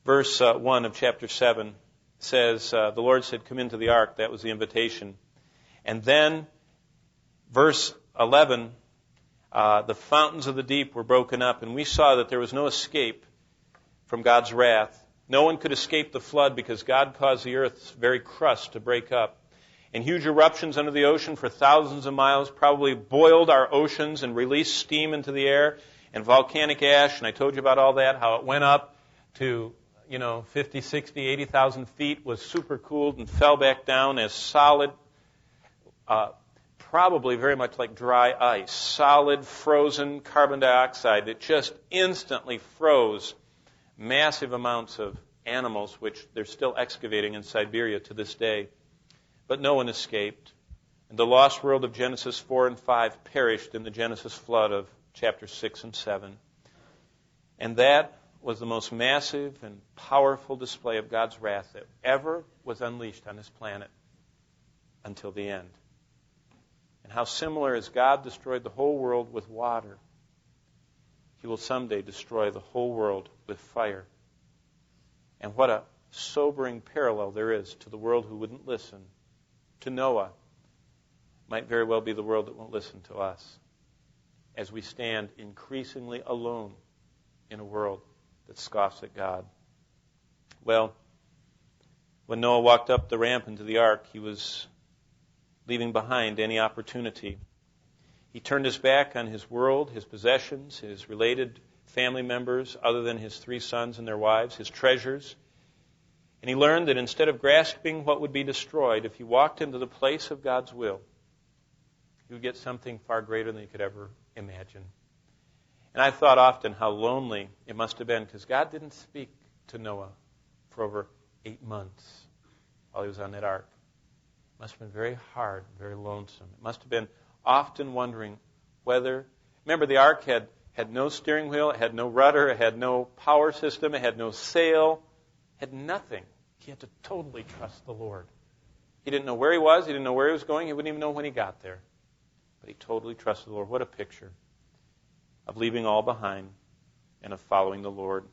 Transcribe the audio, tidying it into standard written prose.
Verse 1 of chapter 7 says, the Lord said, come into the ark. That was the invitation. And then, verse 11, the fountains of the deep were broken up, and we saw that there was no escape from God's wrath. No one could escape the flood because God caused the earth's very crust to break up. And huge eruptions under the ocean for thousands of miles probably boiled our oceans and released steam into the air and volcanic ash. And I told you about all that, how it went up to 50, 60, 80,000 feet, was supercooled and fell back down as solid, probably very much like dry ice, solid frozen carbon dioxide that just instantly froze massive amounts of animals, which they're still excavating in Siberia to this day. But no one escaped. And the lost world of Genesis 4 and 5 perished in the Genesis flood of chapters 6 and 7. And that was the most massive and powerful display of God's wrath that ever was unleashed on this planet until the end. And how similar as God destroyed the whole world with water, He will someday destroy the whole world with fire. And what a sobering parallel there is to the world who wouldn't listen to Noah. Might very well be the world that won't listen to us as we stand increasingly alone in a world that scoffs at God. Well, when Noah walked up the ramp into the ark, he was leaving behind any opportunity. He turned his back on his world, his possessions, his related family members, other than his 3 sons and their wives, his treasures. And he learned that instead of grasping what would be destroyed, if he walked into the place of God's will, he would get something far greater than he could ever imagine. And I've thought often how lonely it must have been, because God didn't speak to Noah for over 8 months while he was on that ark. It must have been very hard, very lonesome. It must have been often wondering whether... Remember, the ark had no steering wheel, it had no rudder, it had no power system, it had no sail, it had nothing. He had to totally trust the Lord. He didn't know where he was, he didn't know where he was going, he wouldn't even know when he got there. But he totally trusted the Lord. What a picture of leaving all behind and of following the Lord.